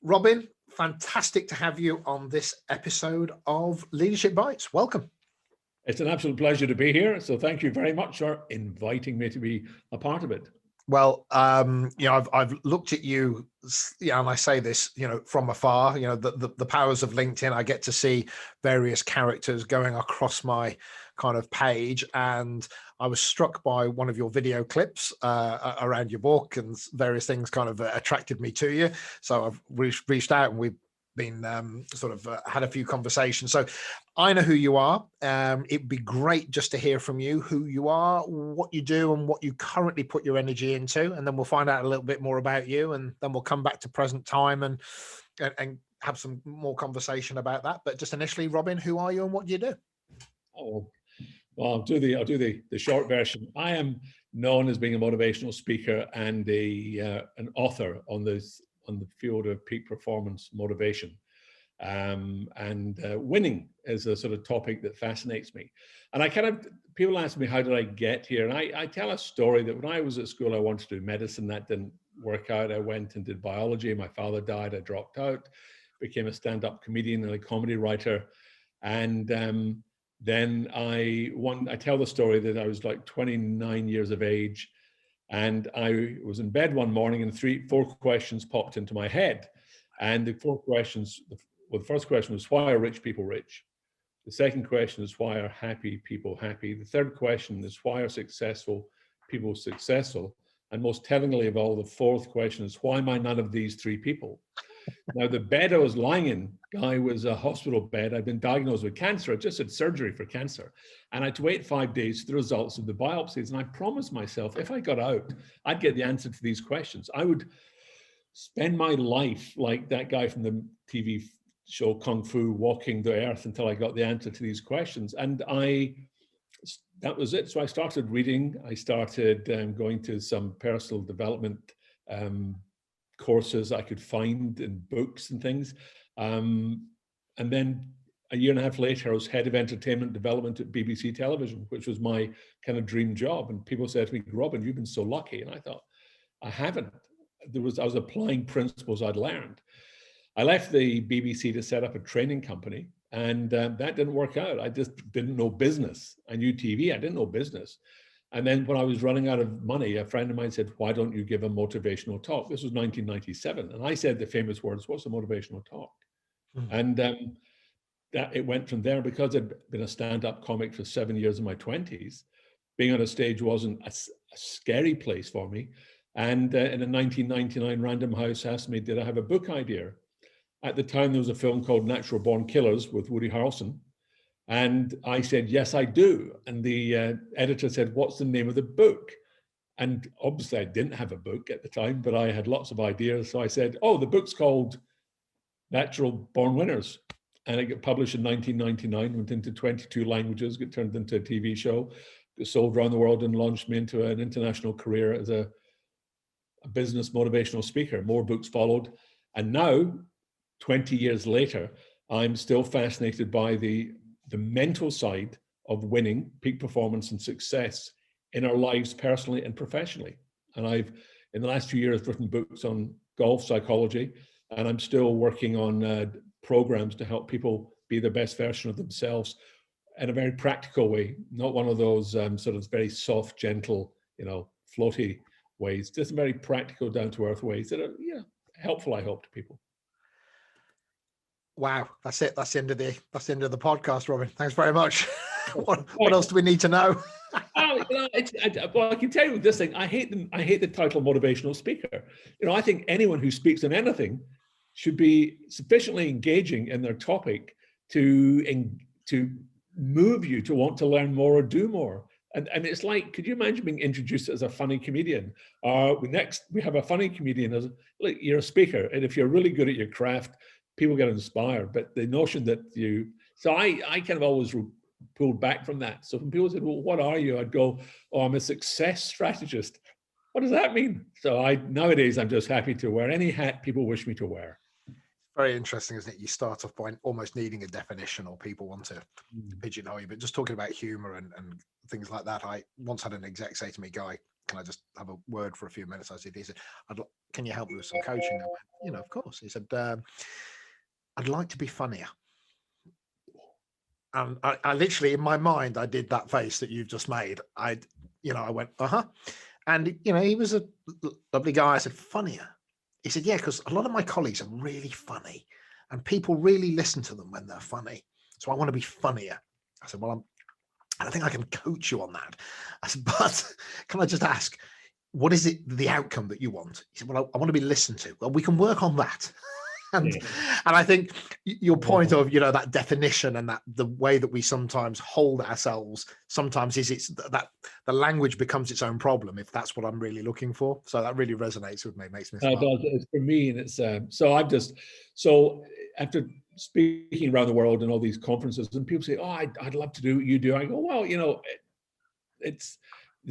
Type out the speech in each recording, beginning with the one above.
Robin, fantastic to have you on this episode of Leadership Bites. Welcome. It's an absolute pleasure to be here. So thank you very much for inviting me to be a part of it. Well, I've looked at you, and I say this, from afar. The powers of LinkedIn. I get to see various characters going across my kind of page, and I was struck by one of your video clips around your book, and various things kind of attracted me to you. So I've reached out, and we've been had a few conversations. So I know who you are. It'd be great just to hear from you who you are, what you do, and what you currently put your energy into, and then we'll find out a little bit more about you, and then we'll come back to present time and have some more conversation about that. But just initially, Robin, who are you and what do you do? Oh, well, I'll do the short version. I am known as being a motivational speaker and an author on the field of peak performance motivation. Winning is a sort of topic that fascinates me. And people ask me, how did I get here? And I tell a story that when I was at school, I wanted to do medicine. That didn't work out. I went and did biology. My father died. I dropped out, became a stand-up comedian and a comedy writer. And then I tell the story that I was like 29 years of age. And I was in bed one morning and four questions popped into my head. And the four questions, the first question was, why are rich people rich? The second question is, why are happy people happy? The third question is, why are successful people successful? And most tellingly of all, the fourth question is, why am I none of these three people? Now, the bed I was lying in, Guy, was a hospital bed. I'd been diagnosed with cancer. I just had surgery for cancer. And I had to wait 5 days for the results of the biopsies. And I promised myself, if I got out, I'd get the answer to these questions. I would spend my life like that guy from the TV show Kung Fu, walking the earth until I got the answer to these questions. And that was it. So I started reading. I started going to some personal development courses I could find in books and things. And then a year and a half later, I was head of entertainment development at BBC Television, which was my kind of dream job. And people said to me, Robin, you've been so lucky. And I thought, I haven't. I was applying principles I'd learned. I left the BBC to set up a training company, and that didn't work out. I just didn't know business. I knew TV, I didn't know business. And then when I was running out of money, a friend of mine said, why don't you give a motivational talk? This was 1997. And I said the famous words, what's a motivational talk? And that it went from there. Because I'd been a stand-up comic for 7 years in my 20s, being on a stage wasn't a scary place for me. And in a 1999 Random House asked me, did I have a book idea? At the time, there was a film called Natural Born Killers with Woody Harrelson. And I said, yes, I do. And the editor said, what's the name of the book? And obviously I didn't have a book at the time, but I had lots of ideas. So I said, oh, the book's called Natural Born Winners. And it got published in 1999, went into 22 languages, got turned into a TV show, got sold around the world and launched me into an international career as a business motivational speaker. More books followed. And now, 20 years later, I'm still fascinated by the mental side of winning, peak performance and success in our lives personally and professionally. And I've, in the last few years, written books on golf psychology, and I'm still working on programs to help people be the best version of themselves in a very practical way, not one of those sort of very soft, gentle, floaty ways, just very practical, down-to-earth ways that are helpful, I hope, to people. Wow, that's it. That's the end of the podcast, Robin. Thanks very much. what else do we need to know? Well, I can tell you this thing. I hate the title motivational speaker. I think anyone who speaks on anything should be sufficiently engaging in their topic to move you to want to learn more or do more. And it's like, could you imagine being introduced as a funny comedian? Next, we have a funny comedian as, look, you're a speaker, and if you're really good at your craft, people get inspired. But the notion that I kind of always pulled back from that. So when people said, well, what are you? I'd go, oh, I'm a success strategist. What does that mean? So nowadays, I'm just happy to wear any hat people wish me to wear. Very interesting, isn't it? You start off by almost needing a definition, or people want to pigeonhole you. But just talking about humor and things like that, I once had an exec say to me, Guy, can I just have a word for a few minutes? I said, he said, can you help me with some coaching? I went, of course. He said, I'd like to be funnier. And I literally, in my mind, I did that face that you've just made. I went, uh-huh. And, he was a lovely guy. I said, funnier. He said, yeah, because a lot of my colleagues are really funny and people really listen to them when they're funny. So I want to be funnier. I said, well, I think I can coach you on that. I said, but can I just ask, what is it, the outcome that you want? He said, well, I want to be listened to. Well, we can work on that. And I think your point of, that definition and that the way that we sometimes hold ourselves sometimes is it's that the language becomes its own problem, if that's what I'm really looking for. So that really resonates with me, makes me smile. It's for me, and it's so after speaking around the world in all these conferences, and people say, oh, I'd love to do what you do. I go, well, there's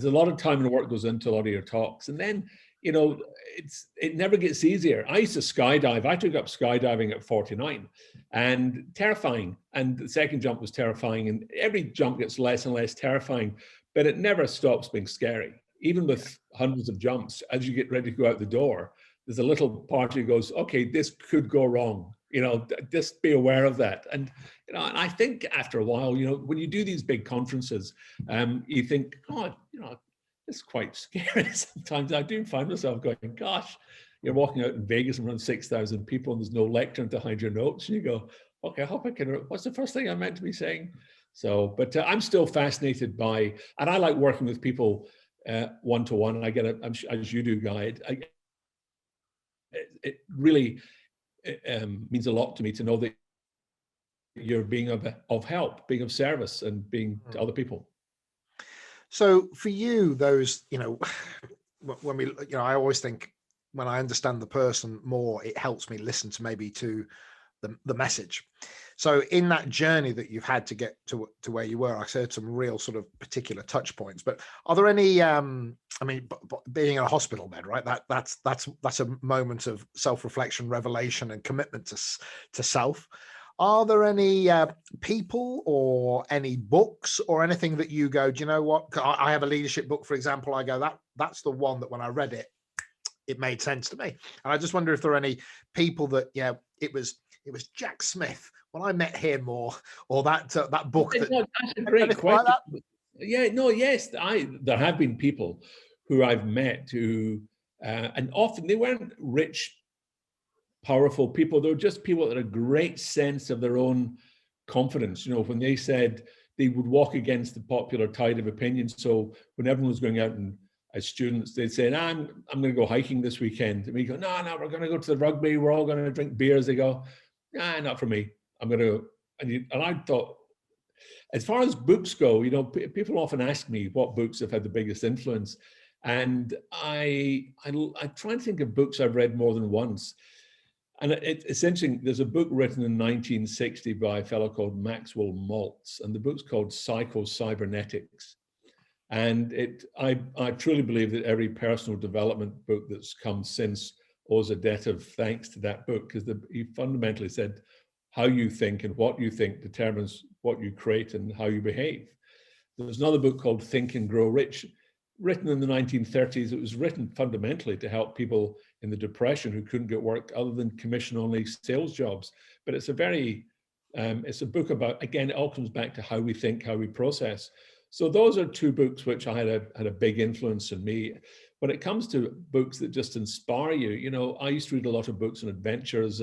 a lot of time and work goes into a lot of your talks, and then it never gets easier. I used to skydive. I took up skydiving at 49, and terrifying. And the second jump was terrifying, and every jump gets less and less terrifying, but it never stops being scary. Even with hundreds of jumps, as you get ready to go out the door, there's a little part who goes, okay, this could go wrong. Just be aware of that. And and I think after a while, when you do these big conferences, you think, oh, it's quite scary. Sometimes I do find myself going, gosh, you're walking out in Vegas and around 6,000 people and there's no lectern to hide your notes. And you go, okay, I hope I can, what's the first thing I'm meant to be saying? So, but I'm still fascinated by, and I like working with people one-to-one. And I get as you do, Guy, it really means a lot to me to know that you're being of help, being of service, and being to other people. So for you, those, when we, I always think when I understand the person more, it helps me listen to maybe to the message. So in that journey that you've had to get to where you were, I heard some real sort of particular touch points, but are there any, being in a hospital bed, right? That's a moment of self-reflection, revelation, and commitment to self. Are there any people or any books or anything that you go, do you know what? I have a leadership book, for example. I go, that's the one that when I read it, it made sense to me. And I just wonder if there are any people that, it was Jack Smith when I met him, or that book. That's a great question. Like yes, there have been people who I've met who, and often they weren't rich, powerful people. They're just people that had a great sense of their own confidence. When they said they would walk against the popular tide of opinion. So when everyone was going out and as students, they'd say, I'm going to go hiking this weekend. And we go, no, we're going to go to the rugby. We're all going to drink beers. They go, nah, not for me. I'm going to, and I thought, as far as books go, people often ask me what books have had the biggest influence. And I try and think of books I've read more than once. And it's interesting, there's a book written in 1960 by a fellow called Maxwell Maltz, and the book's called Psycho-Cybernetics. And I truly believe that every personal development book that's come since owes a debt of thanks to that book, because he fundamentally said how you think and what you think determines what you create and how you behave. There's another book called Think and Grow Rich, written in the 1930s. It was written fundamentally to help people in the Depression who couldn't get work other than commission-only sales jobs. But it's it's a book about, again, it all comes back to how we think, how we process. So those are two books which I had a big influence in me. When it comes to books that just inspire you, I used to read a lot of books on adventures,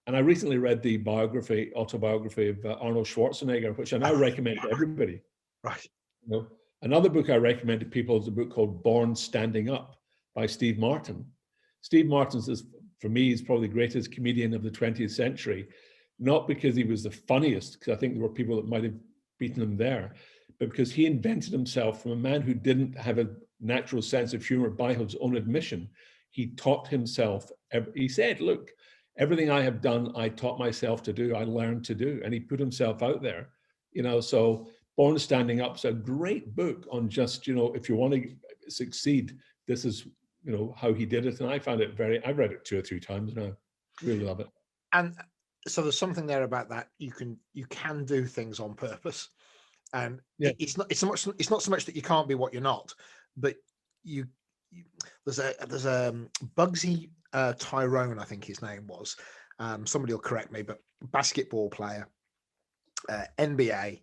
and I recently read the autobiography of Arnold Schwarzenegger, which I now recommend to everybody. Right. Another book I recommend to people is a book called Born Standing Up by Steve Martin. Steve Martin for me, is probably the greatest comedian of the 20th century, not because he was the funniest, because I think there were people that might have beaten him there, but because he invented himself from a man who didn't have a natural sense of humor by his own admission. He taught himself, he said, look, everything I have done, I taught myself to do, I learned to do, and he put himself out there, so Born Standing Up is a great book on just, if you want to succeed, this is, how he did it. And I found it I've read it 2 or 3 times now. Really love it. And so there's something there about that. You can do things on purpose. And it's not so much that you can't be what you're not, but there's a Bugsy Tyrone, I think his name was. Somebody will correct me, but basketball player, NBA,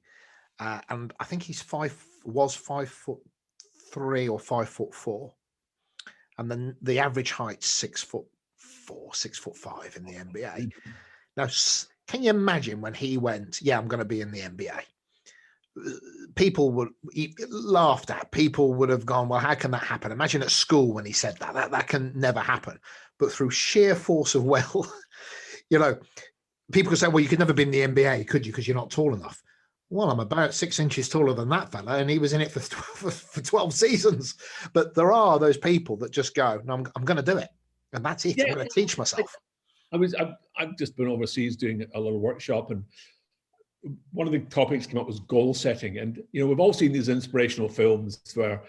and I think he's 5'3" or 5'4", and then the average height's 6'4", 6'5" in the NBA. Now, can you imagine when he went, yeah, I'm going to be in the NBA? People would laughed at. People would have gone, well, how can that happen? Imagine at school when he said that can never happen. But through sheer force of will, people could say, well, you could never be in the NBA, could you? Because you're not tall enough. Well, I'm about 6 inches taller than that fella, and he was in it for 12 seasons. But there are those people that just go, no, I'm going to do it, and that's it. Yeah, I'm going to teach myself. I've just been overseas doing a little workshop, and one of the topics came up was goal setting. And we've all seen these inspirational films where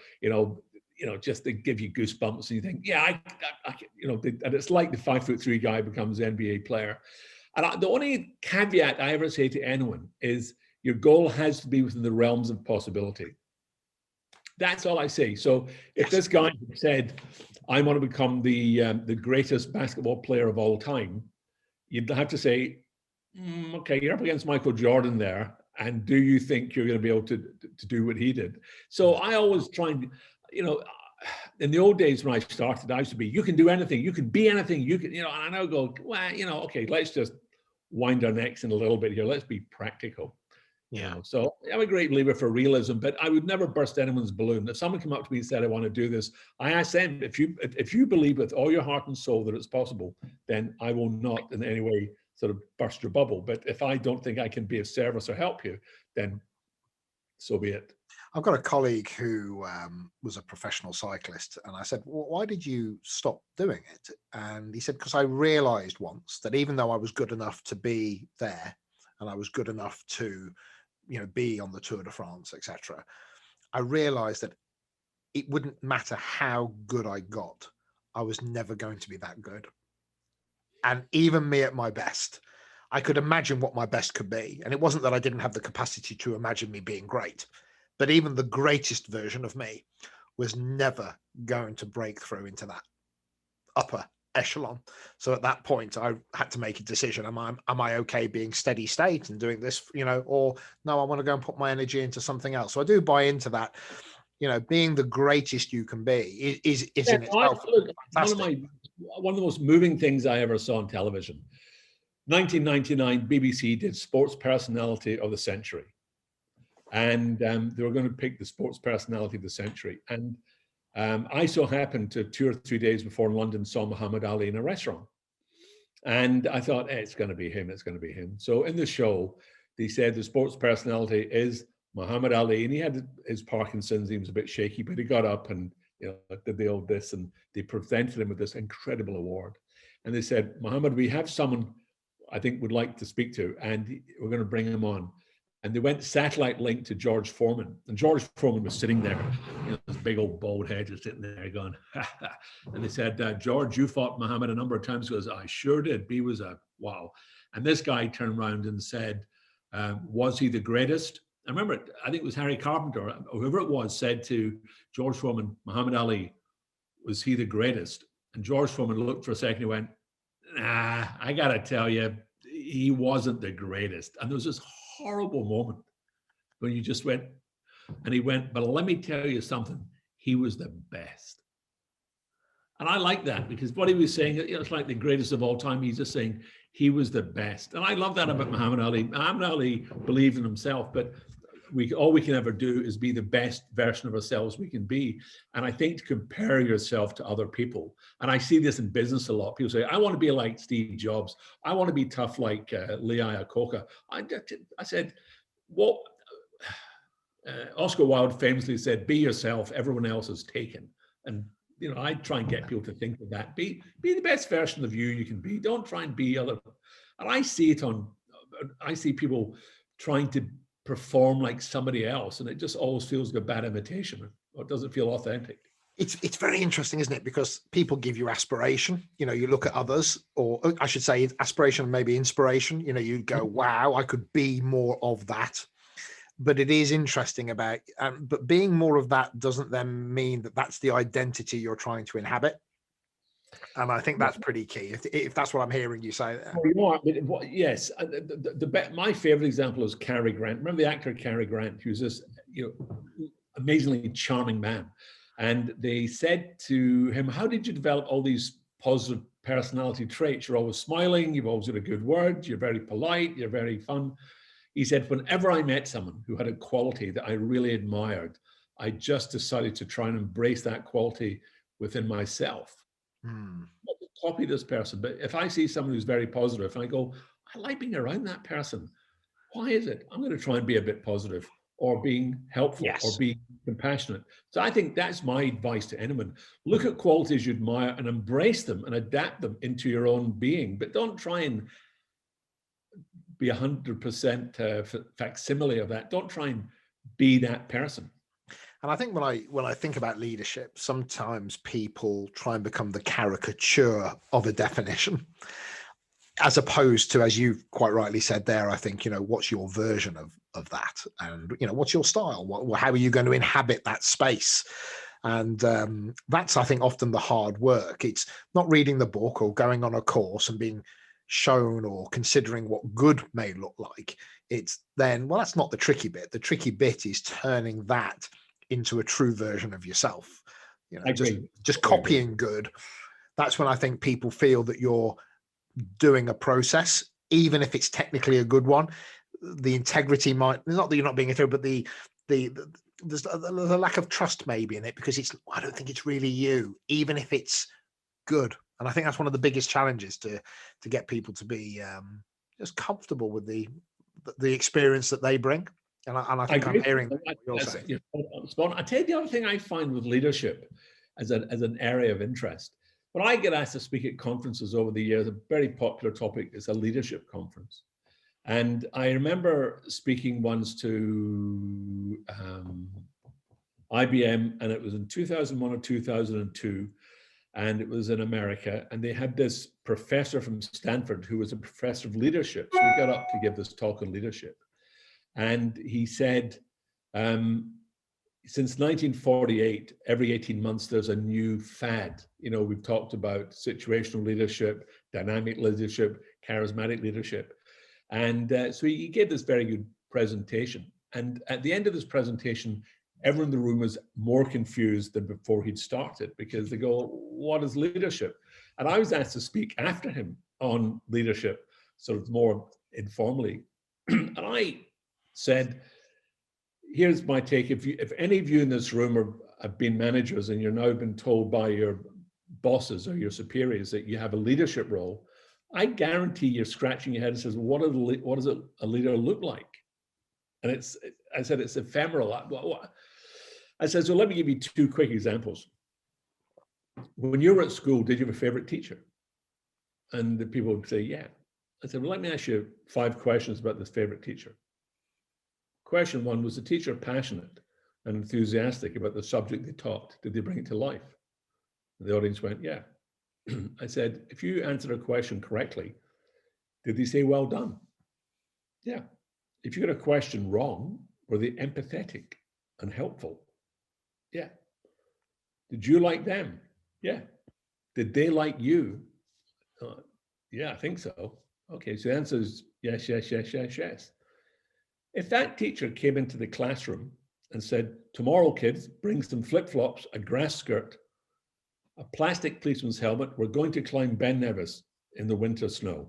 just they give you goosebumps, and you think, yeah, and it's like the 5'3" guy becomes an NBA player. And the only caveat I ever say to anyone is your goal has to be within the realms of possibility. That's all I say. So if this guy said, I want to become the greatest basketball player of all time, you'd have to say, okay, you're up against Michael Jordan there, and do you think you're going to be able to do what he did? So I always try and, in the old days when I started, I used to be, you can do anything, you can be anything, you can, and I now go, well, okay, let's just wind our necks in a little bit here. Let's be practical. Yeah. So I'm a great believer for realism, but I would never burst anyone's balloon. If someone came up to me and said, I want to do this, I ask them, if you believe with all your heart and soul that it's possible, then I will not in any way sort of burst your bubble. But if I don't think I can be of service or help you, then so be it. I've got a colleague who was a professional cyclist, and I said, well, why did you stop doing it? And he said, because I realized once that even though I was good enough to be there, and I was good enough to be on the Tour de France, etc., I realized that it wouldn't matter how good I got, I was never going to be that good. And even me at my best, I could imagine what my best could be. And it wasn't that I didn't have the capacity to imagine me being great, but even the greatest version of me was never going to break through into that upper echelon. So at that point, I had to make a decision. Am I okay being steady state and doing this, or no, I want to go and put my energy into something else. So I do buy into that. Being the greatest you can be is in itself fantastic. One of the most moving things I ever saw on television. 1999, BBC did Sports Personality of the Century, and they were going to pick the Sports Personality of the Century. And I so happened to 2 or 3 days before in London saw Muhammad Ali in a restaurant. And I thought, it's going to be him, it's going to be him. So in the show, they said the sports personality is Muhammad Ali, and he had his Parkinson's, he was a bit shaky, but he got up and did the old this, and they presented him with this incredible award. And they said, Muhammad, we have someone I think would like to speak to, and we're going to bring him on. And they went satellite link to George Foreman. And George Foreman was sitting there, this big old bald head just sitting there going, ha, ha. And they said, George, you fought Muhammad a number of times. He goes, I sure did. He was a wow. And this guy turned around and said, was he the greatest? I remember, I think it was Harry Carpenter, or whoever it was, said to George Foreman, Muhammad Ali, was he the greatest? And George Foreman looked for a second and went, nah, I got to tell you, he wasn't the greatest. And there was this horrible moment when you just went, and he went, but let me tell you something, he was the best. And I like that, because what he was saying, it's like the greatest of all time. He's just saying he was the best. And I love that about Muhammad Ali. Muhammad Ali believed in himself, but all we can ever do is be the best version of ourselves we can be. And I think to compare yourself to other people, and I see this in business a lot, people say, I want to be like Steve Jobs. I want to be tough like Lee Iacocca. I said, well, Oscar Wilde famously said, be yourself, everyone else is taken. And I try and get people to think of that. Be the best version of you can be. Don't try and be other. And I see people trying to perform like somebody else, and it just always feels like a bad imitation, or it doesn't feel authentic. It's very interesting, isn't it? Because people give you aspiration. You look at others, or I should say aspiration, maybe inspiration. You go, wow, I could be more of that. but it is interesting about, but being more of that doesn't then mean that that's the identity you're trying to inhabit. And I think that's pretty key, if that's what I'm hearing you say there. Well, you know, yes. My favorite example is Cary Grant. Remember the actor Cary Grant? He was this, amazingly charming man. And they said to him, how did you develop all these positive personality traits? You're always smiling, you've always got a good word, you're very polite, you're very fun. He said, whenever I met someone who had a quality that I really admired, I just decided to try and embrace that quality within myself. Not to copy this person, but if I see someone who's very positive and I go, I like being around that person. Why is it? I'm going to try and be a bit positive, or being helpful, Yes. or being compassionate. So I think that's my advice to anyone. Look at qualities you admire and embrace them and adapt them into your own being, but don't try and be 100% facsimile of that. Don't try and be that person. And I think when I think about leadership, sometimes people try and become the caricature of a definition, as opposed to, as you quite rightly said there, I think, what's your version of that? And, what's your style? How are you going to inhabit that space? And that's, I think, often the hard work. It's not reading the book or going on a course and being shown or considering what good may look like. It's then, well, that's not the tricky bit. The tricky bit is turning that into a true version of yourself. Just copying good. That's when I think people feel that you're doing a process, even if it's technically a good one. The integrity might, not that you're not being a through, but there's a lack of trust maybe in it, because I don't think it's really you, even if it's good. And I think that's one of the biggest challenges to get people to be just comfortable with the experience that they bring. And I think I'm hearing what you're saying. I tell you the other thing I find with leadership as an area of interest. When I get asked to speak at conferences over the years, a very popular topic is a leadership conference. And I remember speaking once to IBM, and it was in 2001 or 2002, and it was in America. And they had this professor from Stanford who was a professor of leadership. So we got up to give this talk on leadership. And he said, since 1948, every 18 months, there's a new fad. We've talked about situational leadership, dynamic leadership, charismatic leadership. And so he gave this very good presentation. And at the end of this presentation, everyone in the room was more confused than before he'd started, because they go, what is leadership? And I was asked to speak after him on leadership, sort of more informally. And I said, here's my take. If any of you in this room have been managers and you're now been told by your bosses or your superiors that you have a leadership role, I guarantee you're scratching your head and says, what does a leader look like? And I said, it's ephemeral. I said, so let me give you two quick examples. When you were at school, did you have a favorite teacher? And the people would say, yeah. I said, well, let me ask you 5 questions about this favorite teacher. Question 1, was the teacher passionate and enthusiastic about the subject they taught? Did they bring it to life? And the audience went, yeah. I said, if you answered a question correctly, did they say, well done? Yeah. If you got a question wrong, were they empathetic and helpful? Yeah. Did you like them? Yeah. Did they like you? Yeah, I think so. Okay, so the answer is yes, yes, yes, yes, yes. If that teacher came into the classroom and said, tomorrow, kids, bring some flip-flops, a grass skirt, a plastic policeman's helmet, we're going to climb Ben Nevis in the winter snow.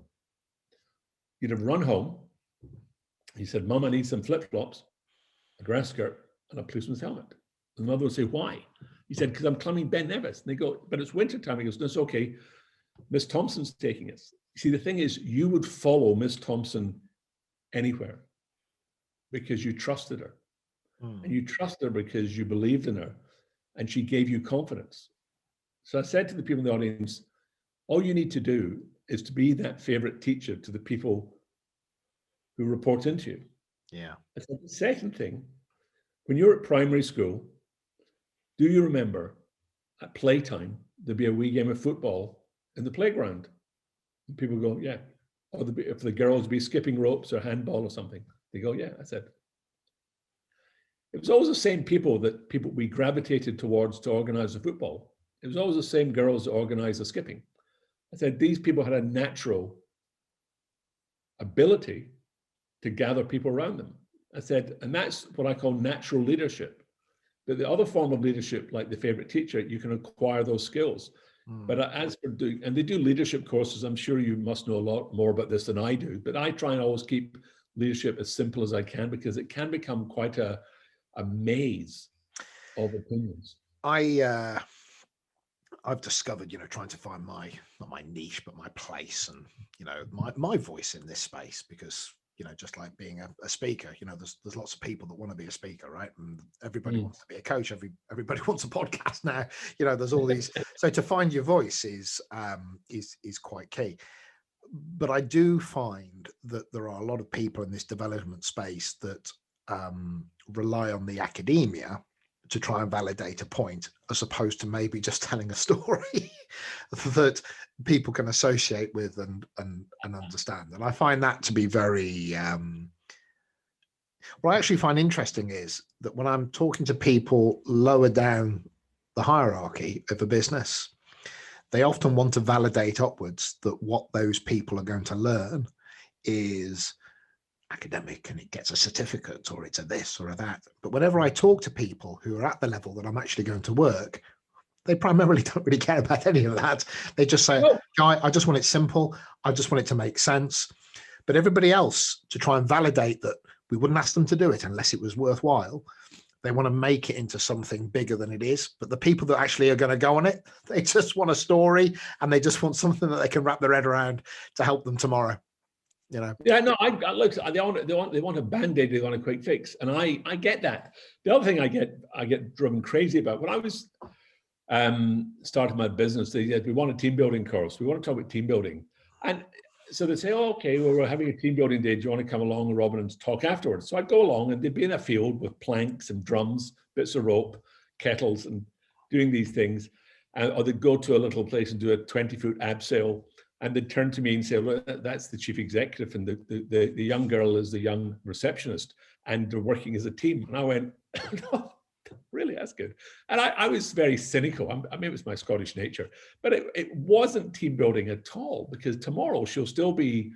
You'd have run home. He said, Mum, I need some flip-flops, a grass skirt, and a policeman's helmet. And the mother would say, why? He said, because I'm climbing Ben Nevis. And they go, but it's winter time. He goes, no, it's okay. Miss Thompson's taking us. See, the thing is, you would follow Miss Thompson anywhere because you trusted her. And you trust her because you believed in her and she gave you confidence. So I said to the people in the audience, all you need to do is to be that favorite teacher to the people who report into you. Yeah. I said, the second thing, when you're at primary school, do you remember at playtime, there'd be a wee game of football in the playground? And people go, yeah. Or if the girls be skipping ropes or handball or something, they go, yeah. I said, it was always the same people we gravitated towards to organize the football. It was always the same girls that organized the skipping. I said, these people had a natural ability to gather people around them. I said, and that's what I call natural leadership. But the other form of leadership, like the favorite teacher, you can acquire those skills. But as for doing, and they do leadership courses, I'm sure you must know a lot more about this than I do, but I try and always keep leadership as simple as I can, because it can become quite a maze of opinions. I've discovered, trying to find not my niche, but my place, and my voice in this space, because just like being a speaker, there's lots of people that want to be a speaker, right? And everybody wants to be a coach. Everybody wants a podcast now. There's all these. So to find your voice is quite key. But I do find that there are a lot of people in this development space that rely on the academia to try and validate a point, as opposed to maybe just telling a story that people can associate with and understand. And I find that to be very, what I actually find interesting is that when I'm talking to people lower down the hierarchy of a business, they often want to validate upwards that what those people are going to learn is academic and it gets a certificate, or it's a this or a that. But whenever I talk to people who are at the level that I'm actually going to work, they primarily don't really care about any of that. They just say, Guy, I just want it simple. I just want it to make sense. But everybody else, to try and validate that we wouldn't ask them to do it unless it was worthwhile, they want to make it into something bigger than it is. But the people that actually are going to go on it, they just want a story, and they just want something that they can wrap their head around to help them tomorrow. Yeah, no, I look, they want a band-aid, they want a quick fix, and I get that. The other thing I get driven crazy about, when I was starting my business, they said, we want a team building course, we want to talk about team building, and so they say, oh, okay, well, we're having a team building day, do you want to come along, Robin, and talk afterwards? So I'd go along, and they'd be in a field with planks and drums, bits of rope, kettles, and doing these things, or they'd go to a little place and do a 20-foot abseil. And they'd turn to me and say, well, that's the chief executive, and the young girl is the young receptionist, and they're working as a team. And I went, no, really, that's good. And I was very cynical. I mean, it was my Scottish nature, but it wasn't team building at all, because tomorrow she'll still be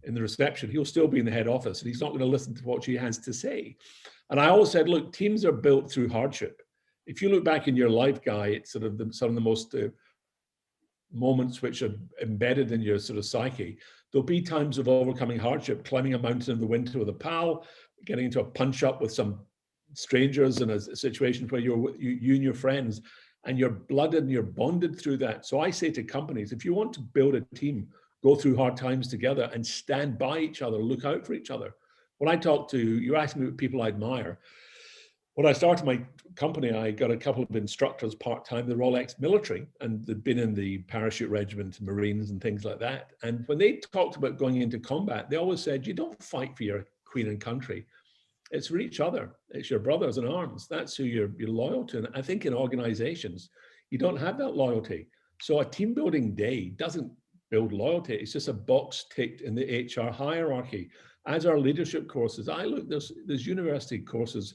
in the reception. He'll still be in the head office, and he's not going to listen to what she has to say. And I always said, look, teams are built through hardship. If you look back in your life, Guy, it's sort of some of the most moments which are embedded in your sort of psyche. There'll be times of overcoming hardship, climbing a mountain in the winter with a pal, getting into a punch up with some strangers in a situation where you and your friends, and you're blooded and you're bonded through that. So I say to companies, if you want to build a team, go through hard times together and stand by each other, look out for each other. When I talk to, you asked me what people I admire. When I started my company, I got a couple of instructors part-time. They're all ex-military, and they'd been in the parachute regiment, Marines and things like that. And when they talked about going into combat, they always said, you don't fight for your queen and country. It's for each other. It's your brothers in arms. That's who you're loyal to. And I think in organizations, you don't have that loyalty. So a team building day doesn't build loyalty. It's just a box ticked in the HR hierarchy. As our leadership courses, there's university courses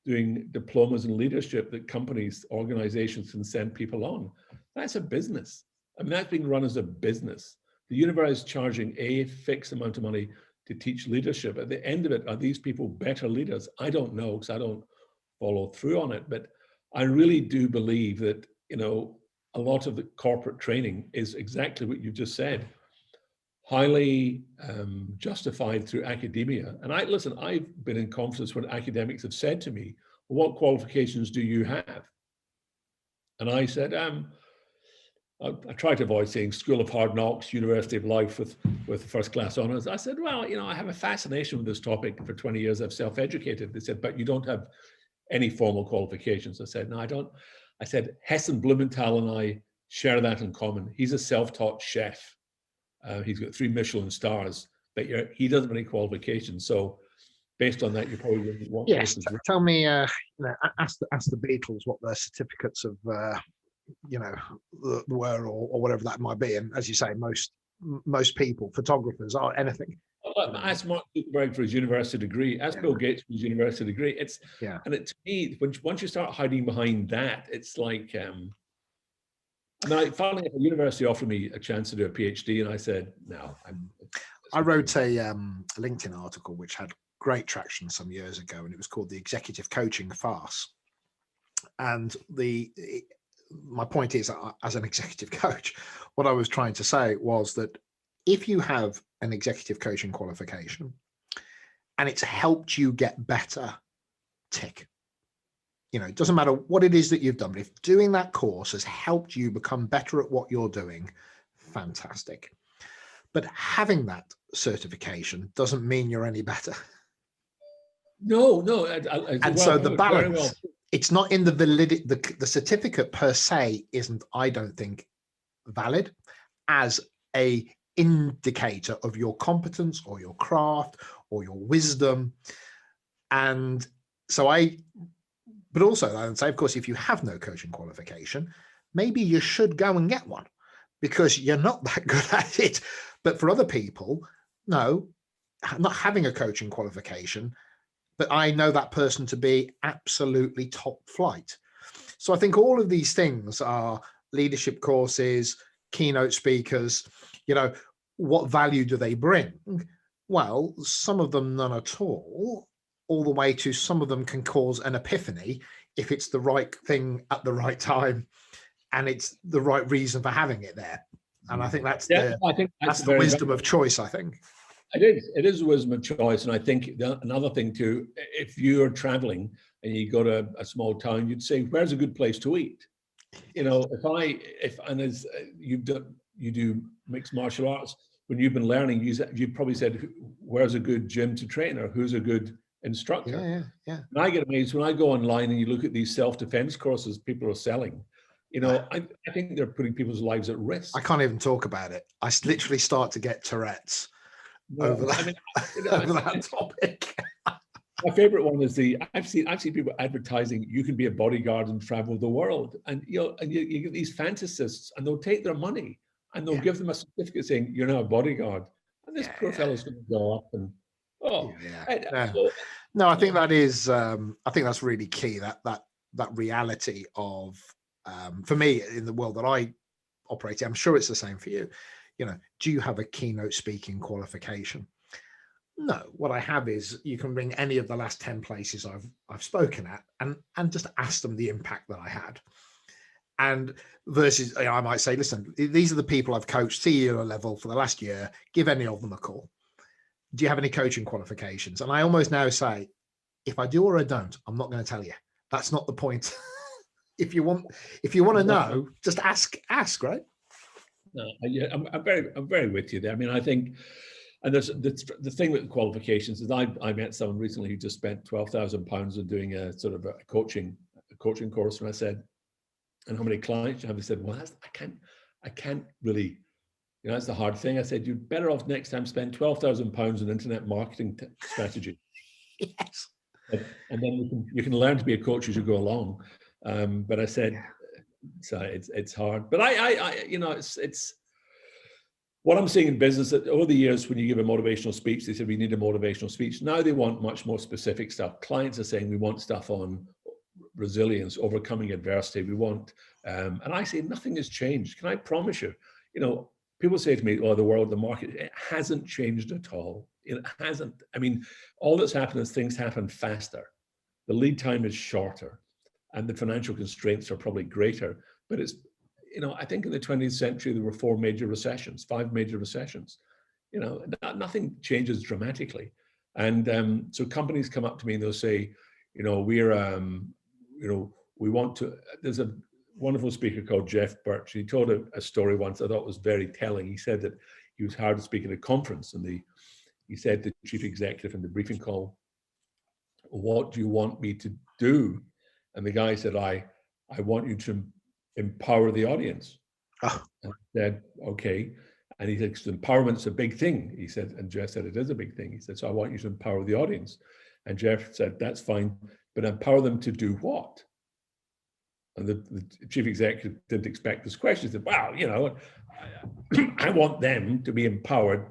doing diplomas in leadership that companies, organizations can send people on. That's a business. I mean, that's being run as a business. The university is charging a fixed amount of money to teach leadership. At the end of it, are these people better leaders? I don't know, because I don't follow through on it. But I really do believe that, a lot of the corporate training is exactly what you just said. Highly justified through academia. And I've been in conferences when academics have said to me, well, what qualifications do you have? And I said, I try to avoid saying School of Hard Knocks, University of Life with first class honors. I said, well, I have a fascination with this topic. For 20 years, I've self-educated. They said, but you don't have any formal qualifications. I said, no, I don't. I said, Hessen Blumenthal and I share that in common. He's a self-taught chef. He's got 3 Michelin stars, but he doesn't have any qualifications. So based on that, you probably wouldn't want. Yes, tell me, ask the Beatles what their certificates of, were, or whatever that might be. And as you say, most people, photographers, or anything. Well, ask Mark Zuckerberg for his university degree. Ask Bill Gates for his university degree. And to me, once you start hiding behind that, it's like, finally, a university offered me a chance to do a PhD, and I said, no. I wrote a LinkedIn article which had great traction some years ago, and it was called The Executive Coaching Farce. And my point is, as an executive coach, what I was trying to say was that if you have an executive coaching qualification and it's helped you get better, tick. It doesn't matter what it is that you've done, but if doing that course has helped you become better at what you're doing, fantastic. But having that certification doesn't mean you're any better. No. And so the balance, it's not in the validity, the certificate per se isn't, I don't think, valid as a indicator of your competence or your craft or your wisdom. And so but also I would say, of course, if you have no coaching qualification, maybe you should go and get one because you're not that good at it. But for other people, no, not having a coaching qualification, but I know that person to be absolutely top flight. So I think all of these things are leadership courses, keynote speakers, what value do they bring? Well, some of them none at all the way to some of them can cause an epiphany if it's the right thing at the right time and it's the right reason for having it there. And I think that's the wisdom of choice, I think. It is a wisdom of choice. And I think another thing too, if you're traveling and you go to a small town, you'd say, where's a good place to eat? As you do mixed martial arts, when you've been learning, you've probably said, where's a good gym to train, or who's a good instructor? Yeah. And I get amazed when I go online and you look at these self-defense courses people are selling. I think they're putting people's lives at risk. I can't even talk about it. I literally start to get Tourette's over that topic. My favorite one is I've seen people advertising you can be a bodyguard and travel the world, and you get these fantasists, and they'll take their money and they'll give them a certificate saying you're now a bodyguard, and this poor fellow's going to go up and no, I think that is I think that's really key, that reality of for me in the world that I operate in. I'm sure it's the same for you. Do you have a keynote speaking qualification? No, what I have is you can ring any of the last 10 places I've spoken at and just ask them the impact that I had. And versus, I might say, listen, these are the people I've coached CEO level for the last year. Give any of them a call. Do you have any coaching qualifications? And I almost now say, if I do or I don't, I'm not going to tell you. That's not the point. If you want to know, just ask, right? No, I'm very with you there. I mean, I think, and there's the thing with qualifications is I met someone recently who just spent £12,000 on doing a sort of a coaching course, and I said, and how many clients you have? They said, well, I can't really, that's the hard thing. I said, you're better off next time spend £12,000 on internet marketing strategy. Yes. And then you can learn to be a coach as you go along. But I said, so it's hard. But it's what I'm seeing in business that over the years, when you give a motivational speech, they said we need a motivational speech. Now they want much more specific stuff. Clients are saying we want stuff on resilience, overcoming adversity. We want, and I say nothing has changed. Can I promise you? People say to me, "Oh, the market, it hasn't changed at all. It hasn't. I mean, all that's happened is things happen faster. The lead time is shorter, and the financial constraints are probably greater. But it's, I think in the 20th century there were 5 major recessions. Nothing changes dramatically, and so companies come up to me and they'll say, we want to. There's a wonderful speaker called Jeff Birch. He told a story once I thought was very telling. He said that he was hired to speak at a conference, and he said to the chief executive in the briefing call, "What do you want me to do?" And the guy said, I want you to empower the audience. Oh. And I said, okay. And he said, empowerment's a big thing. He said, and Jeff said, it is a big thing. He said, so I want you to empower the audience. And Jeff said, that's fine, but empower them to do what? And the chief executive didn't expect this question. He said, well, I want them to be empowered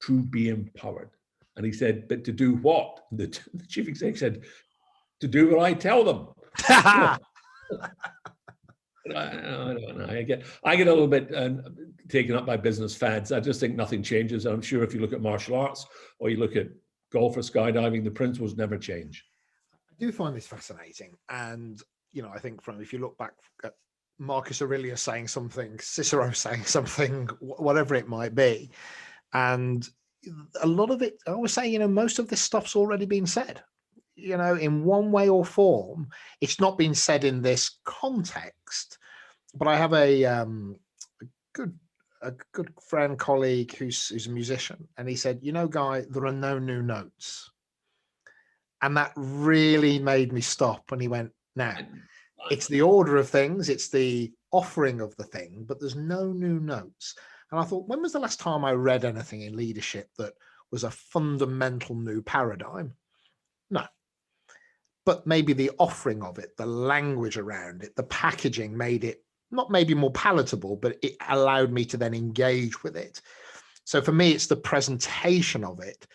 to be empowered. And he said, but to do what? The chief executive said, to do what I tell them. I don't know. I get a little bit taken up by business fads. I just think nothing changes. I'm sure if you look at martial arts or you look at golf or skydiving, the principles never change. I do find this fascinating. And, I think if you look back at Marcus Aurelius saying something, Cicero saying something, whatever it might be. And a lot of it, I always say, most of this stuff's already been said, in one way or form. It's not been said in this context, but I have a good friend, colleague who's a musician. And he said, Guy, there are no new notes. And that really made me stop. And he went, now, it's the order of things, it's the offering of the thing, but there's no new notes. And I thought, when was the last time I read anything in leadership that was a fundamental new paradigm? No. But maybe the offering of it, the language around it, the packaging made it not maybe more palatable, but it allowed me to then engage with it. So for me, it's the presentation of it.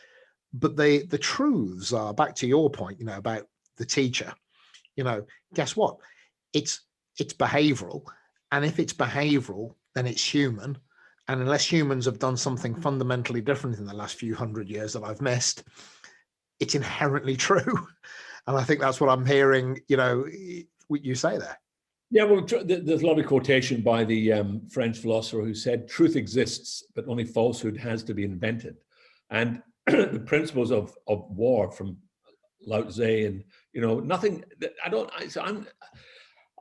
But the truths are, back to your point, about the teacher, guess what? It's behavioral. And if it's behavioral, then it's human. And unless humans have done something fundamentally different in the last few hundred years that I've missed, it's inherently true. And I think that's what I'm hearing, what you say there. Yeah, well, there's a lot of quotation by the French philosopher who said, truth exists, but only falsehood has to be invented. And the principles of war from Lao Tzu and, nothing,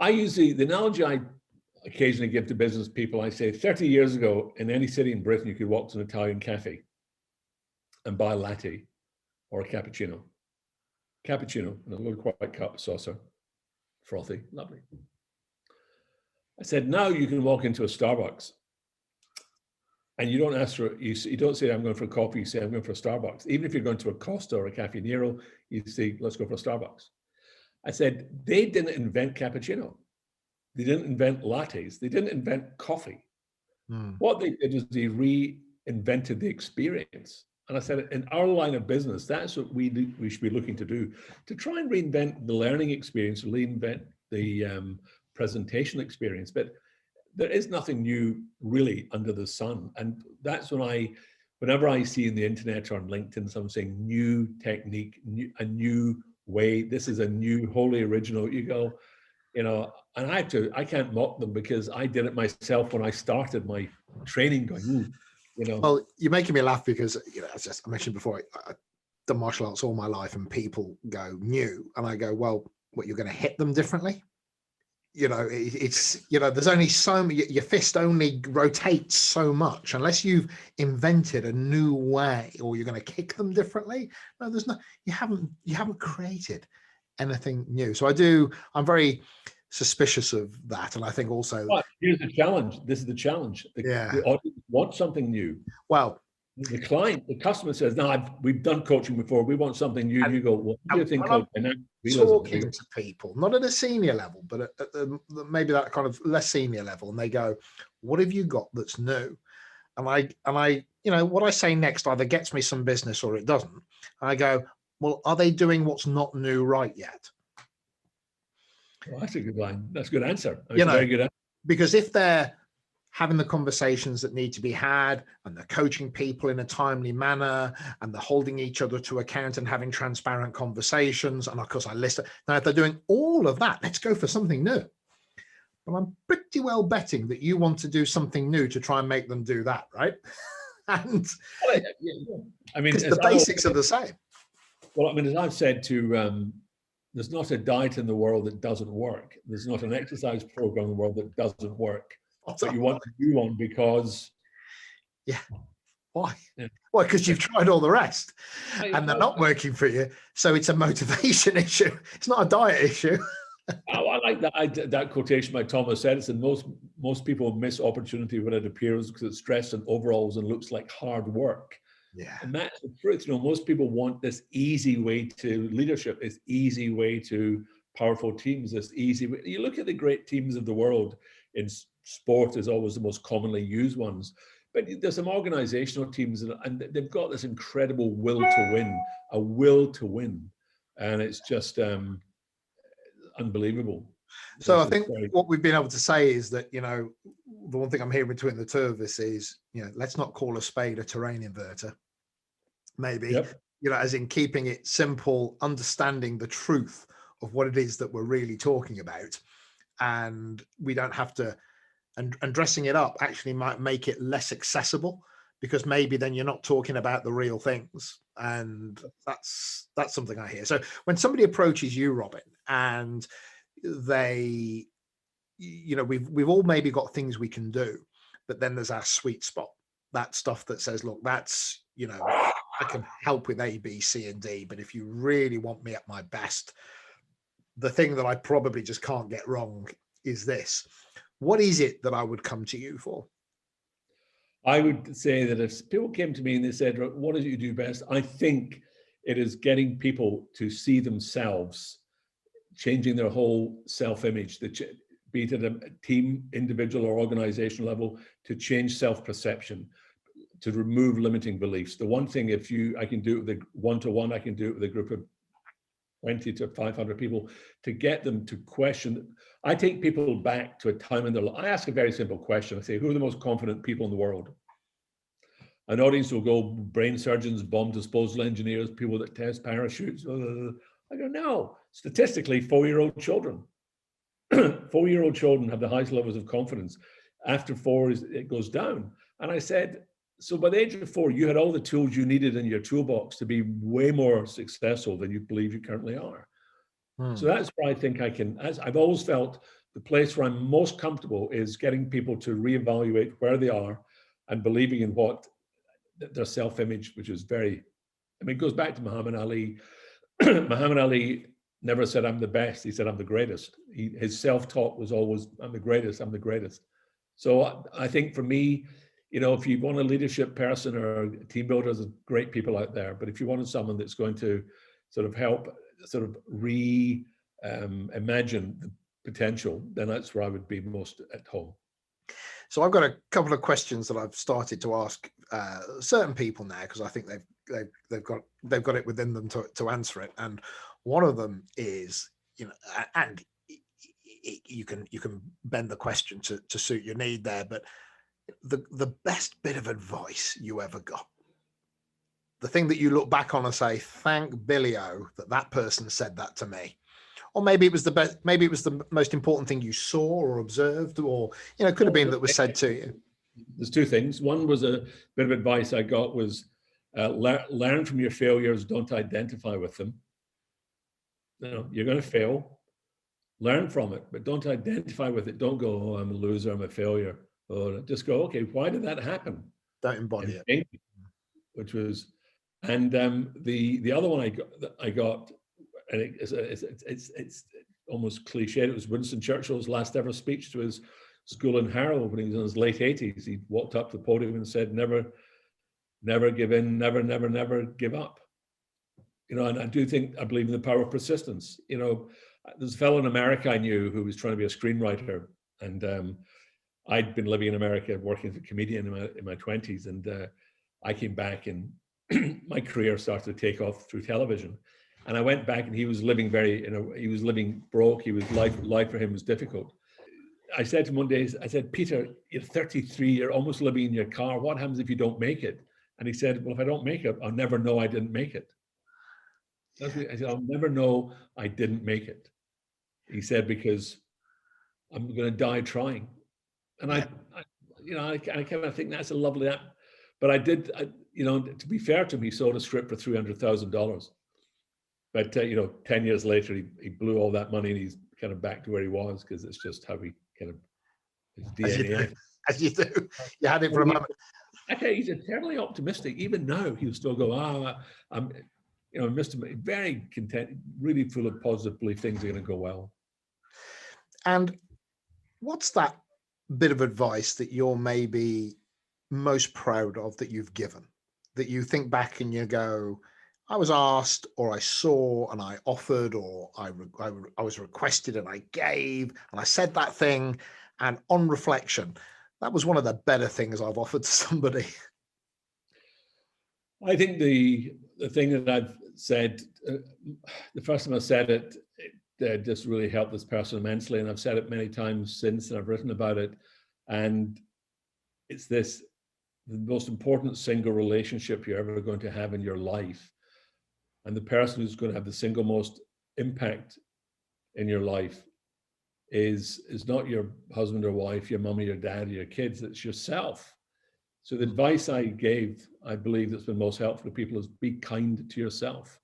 I use the analogy I occasionally give to business people. I say 30 years ago, in any city in Britain, you could walk to an Italian cafe and buy a latte or a cappuccino in a little white cup, saucer, frothy, lovely. I said, now you can walk into a Starbucks and you don't ask for, you don't say, I'm going for a coffee, you say, I'm going for a Starbucks. Even if you're going to a Costa or a Caffè Nero, you say, let's go for a Starbucks. I said, they didn't invent cappuccino. They didn't invent lattes. They didn't invent coffee. What they did was they reinvented the experience. And I said, in our line of business, that's what we should be looking to do, to try and reinvent the learning experience, reinvent the presentation experience. But there is nothing new really under the sun. And that's whenever I see in the internet or on LinkedIn, someone saying new technique, a new way, this is a new, wholly original, you go, and I can't mock them because I did it myself when I started my training going, Well, you're making me laugh because, as I mentioned before, I've done martial arts all my life and people go new. And I go, well, what, you're going to hit them differently? It's, there's only so many, your fist only rotates so much unless you've invented a new way or you're going to kick them differently. No, you haven't created anything new. So I'm very suspicious of that. And I think also, but here's the challenge. This is the challenge. The audience wants something new. Well, the customer says, no, we've done coaching before. We want something new. You go, what do you think? Talking to people, not at a senior level, but at maybe that kind of less senior level. And they go, what have you got that's new? And I, what I say next either gets me some business or it doesn't. And I go, well, are they doing what's not new right yet? Well, that's a good line. That's a good answer. That's a very good answer. Because if they're having the conversations that need to be had and they're coaching people in a timely manner and they're holding each other to account and having transparent conversations. And of course I listen. Now, if they're doing all of that, let's go for something new. But I'm pretty well betting that you want to do something new to try and make them do that, right? And I mean, the basics are the same. Well, I mean, as I've said to, there's not a diet in the world that doesn't work. There's not an exercise program in the world that doesn't work. But you want to do one because... Yeah. Why? Yeah. Well, because you've tried all the rest and they're not working for you. So it's a motivation issue. It's not a diet issue. I like that quotation by Thomas Edison. Most people miss opportunity when it appears because it's dressed in overalls and looks like hard work. Yeah. And that's the truth. Most people want this easy way to leadership, this easy way to powerful teams, this easy way. You look at the great teams of the world in sport is always the most commonly used ones. But there's some organizational teams, and they've got this incredible will to win, a will to win. And it's just unbelievable. So I think what we've been able to say is that, the one thing I'm hearing between the two of us is, let's not call a spade a terrain inverter. Maybe, Yep. As in keeping it simple, understanding the truth of what it is that we're really talking about. And we don't have to, and dressing it up actually might make it less accessible, because maybe then you're not talking about the real things. And that's something I hear. So when somebody approaches you, Robin, and they, we've all maybe got things we can do, but then there's our sweet spot, that stuff that says, look, that's, I can help with A, B, C, and D, but if you really want me at my best, the thing that I probably just can't get wrong is this. What is it that I would come to you for? I would say that if people came to me and they said, what is it you do best? I think it is getting people to see themselves, changing their whole self-image, be it at a team, individual, or organizational level, to change self-perception, to remove limiting beliefs. The one thing, I can do it with a one-to-one, I can do it with a group of 20 to 500 people, to get them to question. I take people back to a time in their life. I ask a very simple question. I say, who are the most confident people in the world? An audience will go, brain surgeons, bomb disposal engineers, people that test parachutes. I go, no, statistically, 4-year-old children. 4-year-old children have the highest levels of confidence. After 4, it goes down. And I said, so by the age of 4, you had all the tools you needed in your toolbox to be way more successful than you believe you currently are. So that's where I think I've always felt the place where I'm most comfortable is getting people to reevaluate where they are and believing in what their self-image, which is it goes back to Muhammad Ali. Muhammad Ali never said, I'm the best. He said, I'm the greatest. His self-talk was always, I'm the greatest, I'm the greatest. So I think for me, if you want a leadership person or a team builder, there's great people out there. But if you wanted someone that's going to sort of help sort of imagine the potential, then that's where I would be most at home. So I've got a couple of questions that I've started to ask certain people now, because I think they've got it within them to answer it. And one of them is, and you can bend the question to suit your need there, but the best bit of advice you ever got, the thing that you look back on and say, thank Billy-O that person said that to me. Or maybe it was the best, maybe it was the most important thing you saw or observed, or, could have been that was said to you. There's 2 things. One was a bit of advice I got was learn from your failures, don't identify with them. You're going to fail, learn from it, but don't identify with it. Don't go, oh, I'm a loser, I'm a failure. Or just go, okay, why did that happen? Don't embody it. Which was, and the other one I got, and it's almost cliched. It was Winston Churchill's last ever speech to his school in Harrow when he was in his late 80s. He walked up to the podium and said, never give in, never give up. And I believe in the power of persistence. There's a fellow in America I knew who was trying to be a screenwriter, and I'd been living in America working as a comedian in my 20s, and I came back and my career started to take off through television. And I went back, and he was living he was living broke. Life for him was difficult. I said to him one day, I said, Peter, you're 33, you're almost living in your car. What happens if you don't make it? And he said, well, if I don't make it, I'll never know I didn't make it. I said, I'll never know I didn't make it. He said, because I'm going to die trying. And I kind of think that's a lovely app. But to be fair to him, he sold a script for $300,000. But 10 years later, he blew all that money, and he's kind of back to where he was, because it's just how he kind of his DNA. As you do. You had it for a moment. I tell you, he's eternally optimistic. Even now, he'll still go, I'm Mr. Very content, really full of positive belief things are going to go well. And what's that bit of advice that you're maybe most proud of that you've given, that you think back and you go, I was asked, or I saw and I offered, or I was requested and I gave, and I said that thing, and on reflection, that was one of the better things I've offered to somebody. I think the thing that I've said, the first time I said it, just really helped this person immensely. And I've said it many times since, and I've written about it. And it's this: the most important single relationship you're ever going to have in your life, and the person who's going to have the single most impact in your life is not your husband or wife, your mum or your dad or your kids, it's yourself. So the advice I gave, I believe that's been most helpful to people, is be kind to yourself.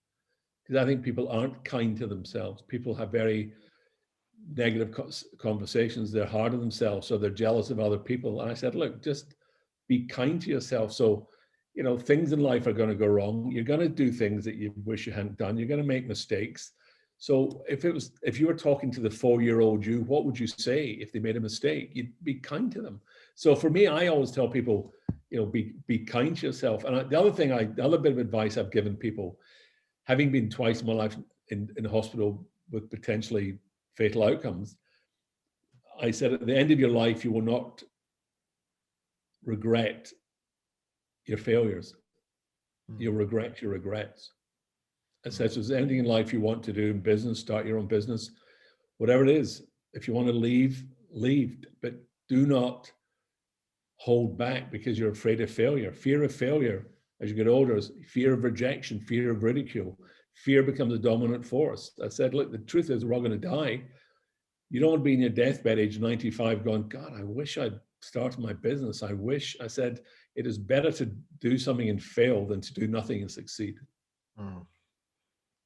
Because I think people aren't kind to themselves. People have very negative conversations. They're hard on themselves, so they're jealous of other people. And I said, look, just be kind to yourself. So, you know, things in life are going to go wrong. You're going to do things that you wish you hadn't done. You're going to make mistakes. So if you were talking to the 4-year-old you, what would you say if they made a mistake? You'd be kind to them. So for me, I always tell people, you know, be kind to yourself. And the other bit of advice I've given people, having been twice in my life in hospital with potentially fatal outcomes, I said, at the end of your life, you will not regret your failures. You'll regret your regrets. I said, so if there's anything in life you want to do in business, start your own business, whatever it is, if you want to leave, but do not hold back because you're afraid of failure. Fear of failure as you get older is fear of rejection, fear of ridicule. Fear becomes a dominant force. I said, look, the truth is we're all going to die. You don't want to be in your deathbed age 95 going, God, I wish I'd started my business. I said, it is better to do something and fail than to do nothing and succeed.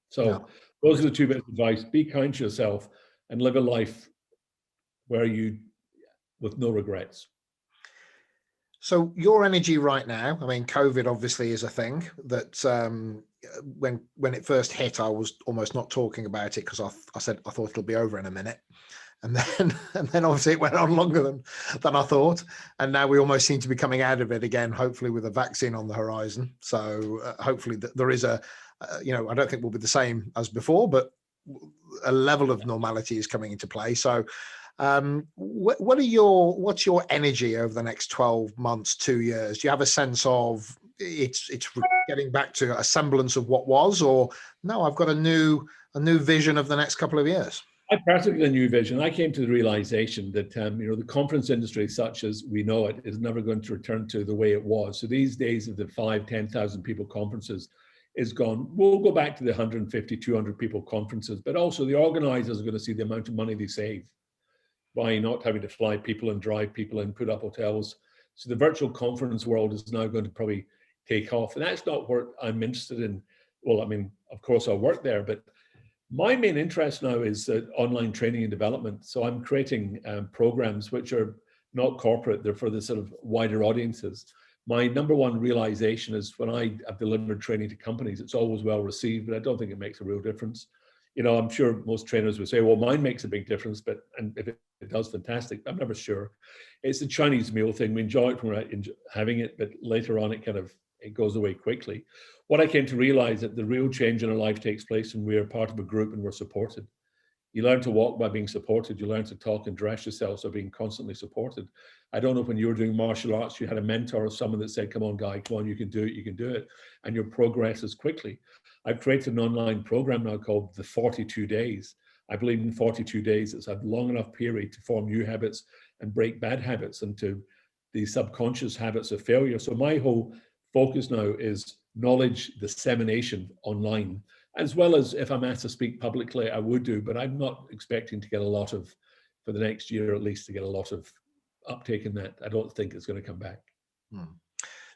So those are the two bits of advice. Be kind to yourself and live a life with no regrets. So your energy right now, I mean, COVID obviously is a thing that when it first hit, I was almost not talking about it because I said I thought it'll be over in a minute. And then obviously it went on longer than I thought. And now we almost seem to be coming out of it again, hopefully with a vaccine on the horizon. So hopefully there is I don't think we'll be the same as before, but a level of normality is coming into play. So what's your energy over the next 12 months, 2 years? Do you have a sense of it's getting back to a semblance of what was, or no, I've got a new vision of the next couple of years? I personally, a new vision. I came to the realization that the conference industry, such as we know it, is never going to return to the way it was. So these days of the 5,000-10,000 people conferences is gone. We'll go back to the 150, 200 people conferences, but also the organizers are going to see the amount of money they save by not having to fly people and drive people and put up hotels. So the virtual conference world is now going to probably take off. And that's not what I'm interested in. Well, I mean, of course I'll work there, but my main interest now is online training and development. So I'm creating programs which are not corporate, they're for the sort of wider audiences. My number one realization is when I have delivered training to companies, it's always well received, but I don't think it makes a real difference. I'm sure most trainers would say, well, mine makes a big difference, and if it does, fantastic. I'm never sure. It's the Chinese meal thing. We enjoy it when we're having it, but later on it goes away quickly. What I came to realize that the real change in our life takes place when we're part of a group and we're supported. You learn to walk by being supported. You learn to talk and dress yourself, so being constantly supported. I don't know if when you were doing martial arts, you had a mentor or someone that said, come on, guy, come on, you can do it. And your progress is quickly. I've created an online program now called the 42 Days. I believe in 42 days. It's a long enough period to form new habits and break bad habits into the subconscious habits of failure. So my whole focus now is knowledge dissemination online, as well as if I'm asked to speak publicly, I would do, but I'm not expecting to get for the next year at least, to get a lot of uptake in that. I don't think it's going to come back.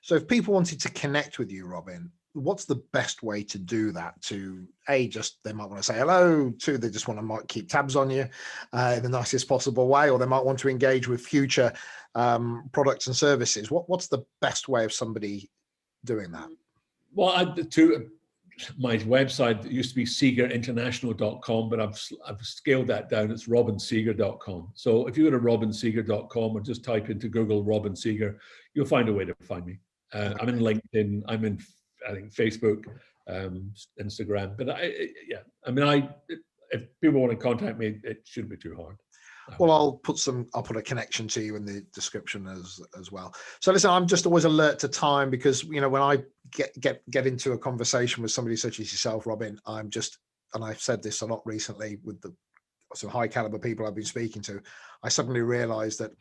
So if people wanted to connect with you, Robin, what's the best way to do that? To they might want to say hello. Two, they just might keep tabs on you in the nicest possible way, or they might want to engage with future products and services. What's the best way of somebody doing that? Well, my website used to be seigerinternational.com, but I've scaled that down. It's robinseiger.com. So if you go to robinseiger.com or just type into Google Robin Seiger, you'll find a way to find me. I'm in LinkedIn. I'm in, I think, Facebook, Instagram. But if people want to contact me, it shouldn't be too hard. Well, I'll put a connection to you in the description as well. So listen, I'm just always alert to time, because when I get into a conversation with somebody such as yourself, Robin, and I've said this a lot recently with some high caliber people I've been speaking to, I suddenly realized that,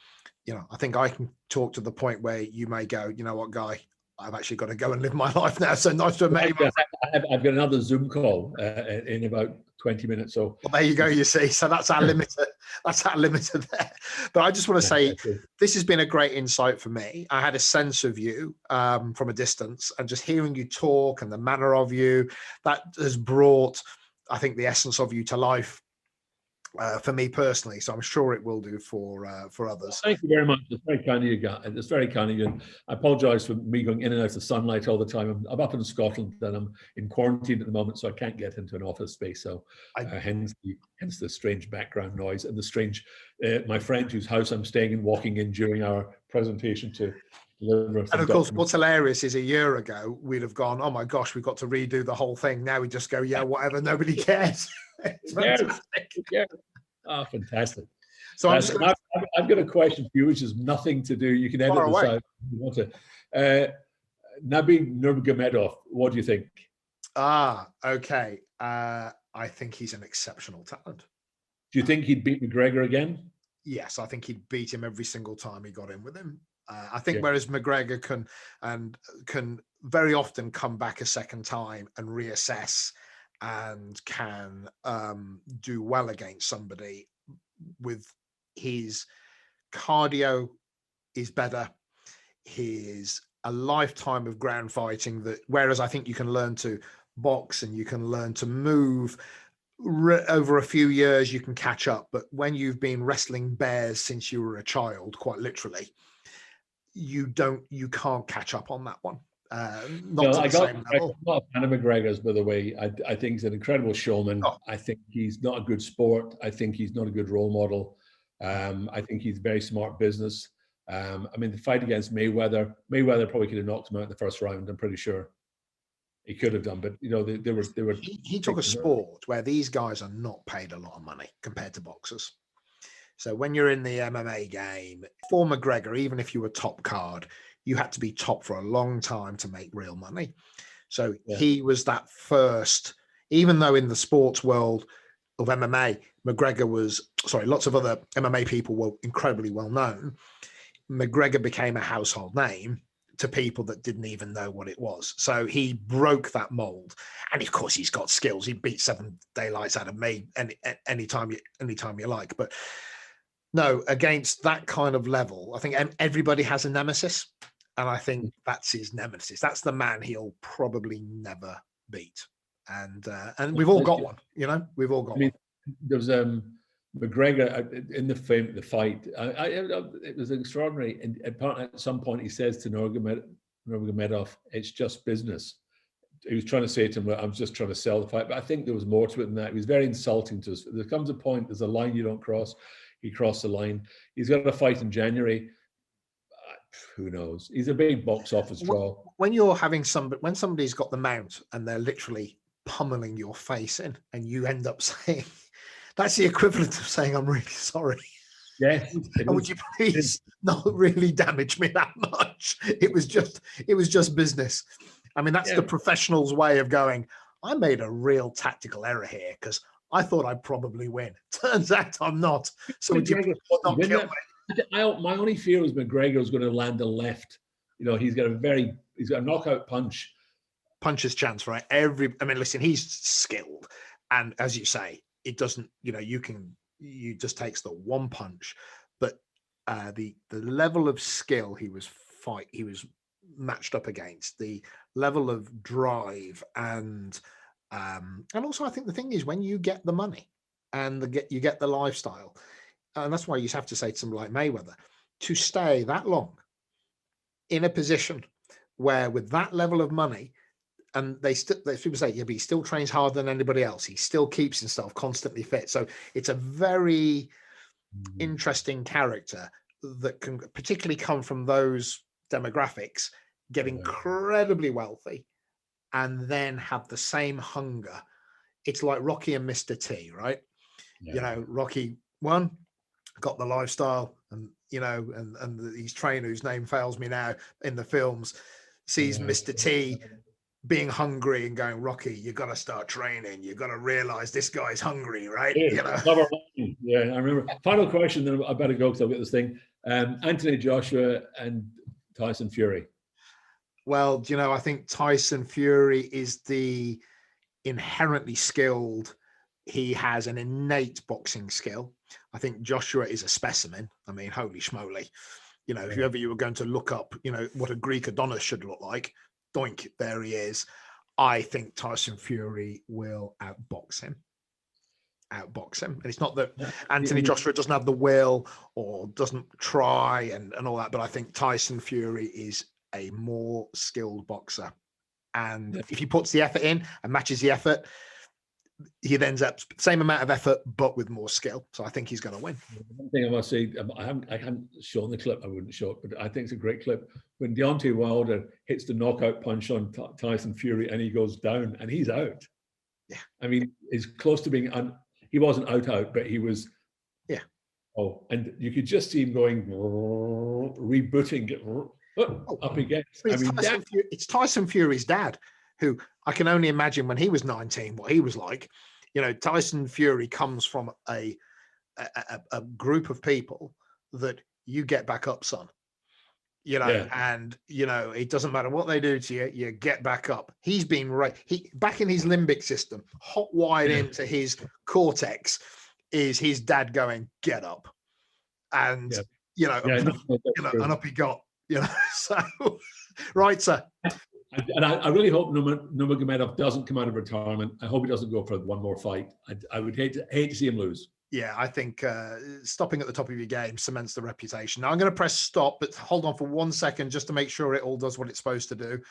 I think I can talk to the point where you may go, you know what, Guy, I've actually got to go and live my life now. So nice to meet you. I've got another Zoom call in about 20 minutes. So well, there you go. You see, so that's our limiter. That's our limiter there. But I just want to say, this has been a great insight for me. I had a sense of you from a distance, and just hearing you talk and the manner of you, that has brought, I think, the essence of you to life. For me personally, so I'm sure it will do for others. Thank you very much. It's very kind of you, guys. It's very kind of you. And I apologise for me going in and out of the sunlight all the time. I'm up in Scotland and I'm in quarantine at the moment, so I can't get into an office space. So hence the strange background noise and the strange. My friend whose house I'm staying in, walking in during our presentation to deliver. And of course, what's hilarious is a year ago we'd have gone, oh my gosh, we've got to redo the whole thing. Now we just go, yeah, whatever, nobody cares. It's fantastic. Yeah. Oh, fantastic. So I've got a question for you, which has nothing to do. You can edit this out if you want to. Nabi Nurmagomedov, what do you think? Okay. I think he's an exceptional talent. Do you think he'd beat McGregor again? Yes, I think he'd beat him every single time he got in with him. I think whereas McGregor can very often come back a second time and reassess and can do well against somebody, with his cardio is better. His a lifetime of ground fighting, that whereas I think you can learn to box and you can learn to move over a few years, you can catch up. But when you've been wrestling bears since you were a child, quite literally, you can't catch up on that one. Not to the same level. I'm not a fan of McGregor's, by the way. I think he's an incredible showman. I think he's not a good sport. I think he's not a good role model. I think he's very smart business. I mean, the fight against Mayweather probably could have knocked him out in the first round. I'm pretty sure he could have done, but they were. He took a sport where these guys are not paid a lot of money compared to boxers. So when you're in the MMA game, for McGregor, even if you were top card, you had to be top for a long time to make real money. So he was that first, even though in the sports world of MMA, lots of other MMA people were incredibly well known. McGregor became a household name to people that didn't even know what it was. So he broke that mold. And of course he's got skills. He beat 7 daylights out of me anytime you like. But no, against that kind of level, I think everybody has a nemesis. And I think that's his nemesis. That's the man he'll probably never beat. And we've all got one, we've all got one. There was McGregor in the fight. It was extraordinary. And at some point he says to Nurmagomedov, "It's just business." He was trying to say to him, "I'm just trying to sell the fight." But I think there was more to it than that. He was very insulting to us. There comes a point, there's a line you don't cross. He crossed the line. He's got a fight in January. Who knows? He's a big box office draw. When when somebody's got the mount and they're literally pummeling your face in, and you end up saying, that's the equivalent of saying, "I'm really sorry." Yes. And would you please not really damage me that much? It was just business. I mean, that's the professional's way of going, I made a real tactical error here because I thought I'd probably win. Turns out I'm not. So would you please not kill me? My only fear was McGregor was going to land a left. He's got a knockout punch. Puncher's chance, right? Listen, he's skilled. And as you say, it doesn't, you just takes the one punch. But the level of skill he was matched up against, the level of drive and also I think the thing is when you get the money and you get the lifestyle, and that's why you have to say to somebody like Mayweather, to stay that long in a position where with that level of money, and people say, but he still trains harder than anybody else. He still keeps himself constantly fit. So it's a very interesting character that can particularly come from those demographics, get incredibly wealthy, and then have the same hunger. It's like Rocky and Mr. T, right? Rocky won. got the lifestyle, and his trainer, whose name fails me now in the films, sees Mr. T being hungry and going, Rocky, you got to start training. You got to realize this guy's hungry, right? Yeah, I remember. Final question, then I better go because I've got this thing. Anthony Joshua and Tyson Fury. Well, I think Tyson Fury is the inherently skilled. He has an innate boxing skill. I think Joshua is a specimen. I mean, holy schmoly. If you were going to look up, what a Greek Adonis should look like, doink, there he is. I think Tyson Fury will outbox him. And it's not that Anthony Joshua doesn't have the will or doesn't try and all that, but I think Tyson Fury is a more skilled boxer. And if he puts the effort in and matches the effort, he then ends up same amount of effort, but with more skill. So I think he's going to win. One thing I must say, I haven't shown the clip. I wouldn't show it, but I think it's a great clip when Deontay Wilder hits the knockout punch on Tyson Fury and he goes down and he's out. Yeah. I mean, he's close to being, he wasn't out, but he was. Yeah. Oh, and you could just see him going, rebooting it up again. It's Tyson Fury's dad, who I can only imagine when he was 19, what he was like. Tyson Fury comes from a group of people that you get back up, son. And it doesn't matter what they do to you, you get back up. He's been back in his limbic system, hot wired into his cortex is his dad going, get up. And and up he got, so right, sir. And I really hope Nurmagomedov doesn't come out of retirement. I hope he doesn't go for one more fight. I would hate to see him lose. Yeah, I think stopping at the top of your game cements the reputation. Now I'm going to press stop, but hold on for 1 second just to make sure it all does what it's supposed to do.